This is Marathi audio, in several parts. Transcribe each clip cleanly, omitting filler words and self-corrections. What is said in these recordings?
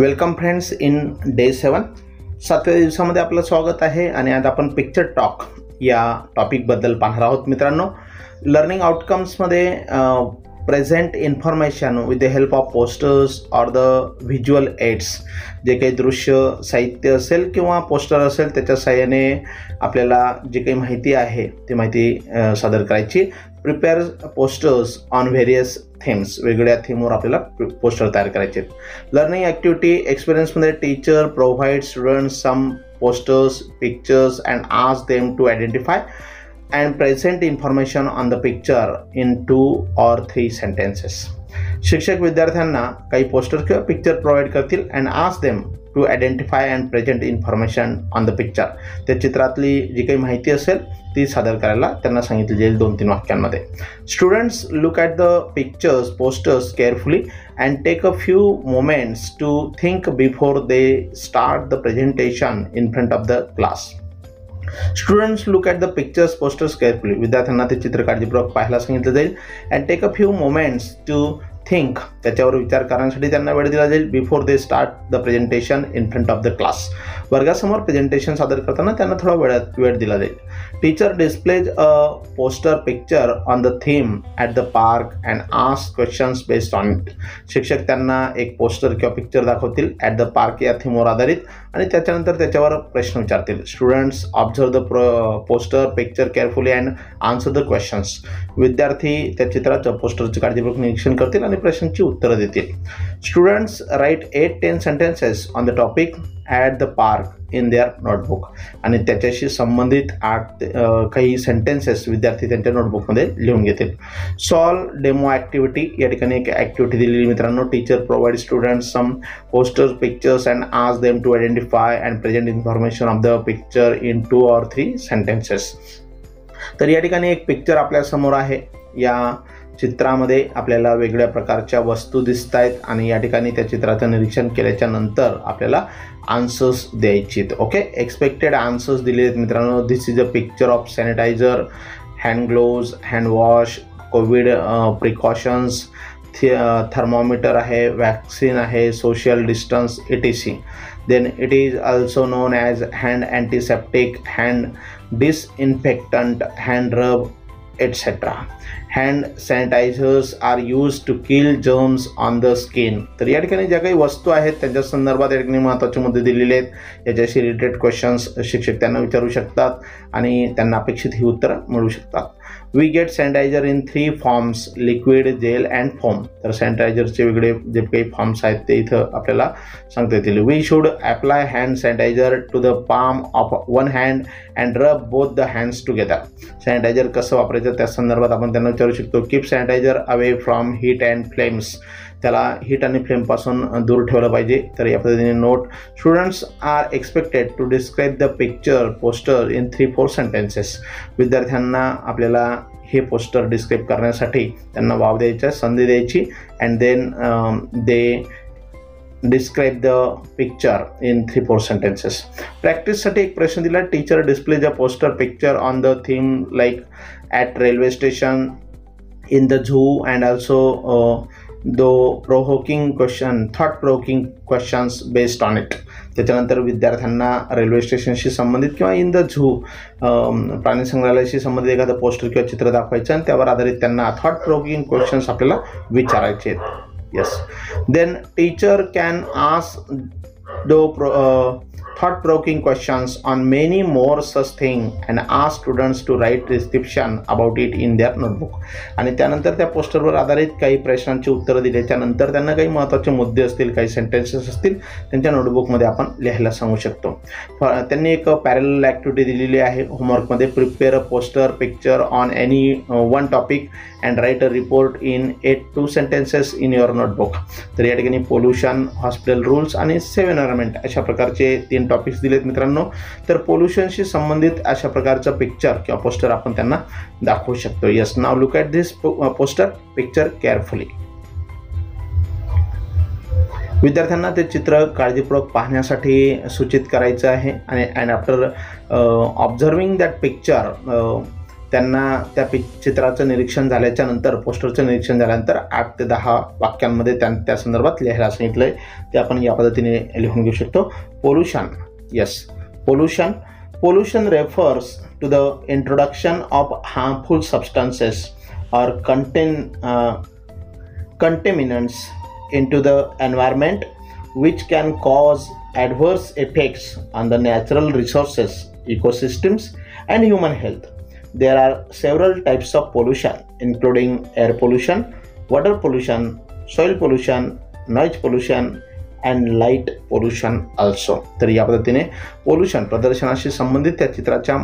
वेलकम फ्रेंड्स इन डे 7 7व्या दिवसामध्ये आपलं स्वागत आहे आणि आज आपण पिक्चर टॉक या टॉपिकबद्दल पाहणार आहोत. मित्रांनो, लर्निंग आउटकम्समध्ये present information with the help of posters or the visual aids, जे काही दृश्य साहित्य असेल किंवा पोस्टर असेल त्याच्या सहाय्याने आपल्याला जी काही माहिती आहे ती माहिती सादर करायची. Prepare posters on various themes, वेगवेगळ्या थीमवर आपल्याला पोस्टर तयार करायचे. लर्निंग ॲक्टिव्हिटी एक्सपिरियन्समध्ये teacher provide students some posters pictures and ask them to identify and present information on the picture in 2 or 3 sentences. शिक्षक विद्यार्थ्यांना काही पोस्टर किंवा पिक्चर प्रोव्हाइड करतील and ask them to identify and present information on the picture. त्या चित्रातली जी काही माहिती असेल ती सादर करायला त्यांना सांगितलं जाईल 2-3 वाक्यांमध्ये. Students look at the pictures posters carefully and take a few moments to think before they start the presentation in front of the class. Students look at the pictures posters carefully, विद्यार्थ्यांना ते चित्र काळजीपूर्वक पाहायला सांगितलं जाईल. And take a few moments to think, त्याच्यावर विचार करण्यासाठी त्यांना वेळ दिला जाईल. Before they start the presentation in front of the class, वर्गासमोर प्रेझेंटेशन सादर करताना त्यांना थोडा वेळ दिला जाईल. Teacher displays a poster picture on the theme at the park and ask questions based on it. शिक्षक त्यांना एक पोस्टर किंवा पिक्चर दाखवतील ॲट द पार्क या थीमवर आधारित आणि त्याच्यानंतर त्याच्यावर प्रश्न विचारतील. Students observe the poster picture carefully and answer the questions. विद्यार्थी त्या चित्राचं पोस्टरचं काळजीपूर्वक निरीक्षण करतील आणि प्रश्नांची उत्तरं देतील. Students write 8-10 sentences on the topic at the park in their notebook, आणि त्याच्याशी संबंधित 8 काही सेंटेन्सेस विद्यार्थी त्यांच्या नोटबुकमध्ये लिहून घेतील. सॉल्व डेमो ॲक्टिव्हिटी, या ठिकाणी एक ॲक्टिव्हिटी दिलेली मित्रांनो. Teacher provide students some posters pictures and ask them to identify and present information of the picture in 2 or 3 sentences. तर या ठिकाणी एक पिक्चर आपल्यासमोर आहे. या चित्रामध्ये आपल्याला वेगळ्या प्रकारच्या वस्तू दिसत आहेत आणि या ठिकाणी त्या चित्राचं निरीक्षण केल्याच्या नंतर आपल्याला आन्सर्स द्यायचे. ओके, एक्सपेक्टेड आन्सर्स दिले आहेत मित्रांनो. This is a picture of sanitiser, hand gloves, hand wash, COVID precautions, thermometer आहे, वॅक्सिन आहे, social distance etc. Then it is also known as hand antiseptic, hand disinfectant, hand rub etc. Hand sanitizers are used to kill germs on the skin. तर या ठिकाणी ज्या काही वस्तू आहेत त्यांच्या संदर्भात या ठिकाणी महत्त्वाचे मुद्दे दिलेले आहेत. याच्याशी रिलेटेड क्वेश्चन्स शिक्षक त्यांना विचारू शकतात आणि त्यांना अपेक्षित ही उत्तरं मिळू शकतात. We get sanitizer in 3 forms, liquid, gel and foam. तर सॅनिटायझरचे वेगळे जे काही फॉर्म्स आहेत ते इथं आपल्याला सांगता येतील. We should apply hand sanitiser to the palm of one hand and rub both the hands together. Sanitiser कसं वापरायचं त्या संदर्भात आपण त्यांना विचारू शकतो. Keep sanitiser away from heat and flames, त्याला हीट आणि फ्लेमपासून दूर ठेवलं पाहिजे. तर या पद्धतीने note. Students are expected to describe the picture poster in 3-4 sentences. विद्यार्थ्यांना आपल्याला हे पोस्टर डिस्क्राईब करण्यासाठी त्यांना वाव द्यायचा, संधी द्यायची. And then they describe the picture in 3-4 sentences. प्रॅक्टिससाठी एक प्रश्न दिला. Teacher displays a poster picture on the theme like at railway station, in the zoo and also thought provoking questions based on it. त्याच्यानंतर विद्यार्थ्यांना रेल्वे स्टेशनशी संबंधित किंवा इन द झू प्राणी संग्रहालयाशी संबंधित एखादं पोस्टर किंवा चित्र दाखवायचं आणि त्यावर आधारित त्यांना थॉट प्रोव्होकिंग क्वेश्चन्स आपल्याला विचारायचे आहेत. Yes. Then teacher can ask thought provoking questions on many more such things and ask students to write description about it in their notebook. आणि त्यानंतर त्या पोस्टरवर आधारित काही प्रश्नांची उत्तरं दिल्याच्या नंतर त्यांना काही महत्त्वाचे मुद्दे असतील, काही सेंटेन्सेस असतील, त्यांच्या नोटबुकमध्ये आपण लिहायला सांगू शकतो. त्यांनी एक पॅरलल ॲक्टिव्हिटी दिलेली आहे होमवर्कमध्ये. Prepare a poster picture on any one topic and write a report in 8-2 sentences in your notebook. तर या ठिकाणी पोल्युशन, हॉस्पिटल रूल्स आणि सेव्ह एन्व्हायरमेंट अशा प्रकारचे 3 टॉपिक्स दिलेत मित्रांनो. तर पोल्युशनशी संबंधित अशा प्रकारचं पिक्चर किंवा पोस्टर आपण त्यांना दाखवू शकतो. Yes, now look at this poster picture carefully. विद्यार्थ्यांना ते चित्र काळजीपूर्वक पाहण्यासाठी सूचित करायचं आहे आणि and after observing that picture त्यांना त्या चित्राचं निरीक्षण झाल्याच्या नंतर, पोस्टरचं निरीक्षण झाल्यानंतर 8 ते 10 वाक्यांमध्ये त्या संदर्भात लिहायला सांगितलं आहे. ते आपण या पद्धतीने लिहून घेऊ शकतो. Pollution, yes, pollution refers to the introduction of harmful substances or contaminants into the environment which can cause adverse effects on the natural resources, ecosystems and human health. There are several types of pollution including air pollution, water pollution, soil pollution, noise pollution and light pollution also. तर या पद्धतीने पोल्युशन, प्रदर्शनाशी संबंधित त्या चित्राच्या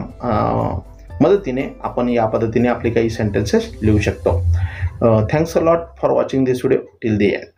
मदतीने आपण या पद्धतीने आपले काही सेंटेन्सेस लिहू शकतो. Thanks a lot for watching this video till the end.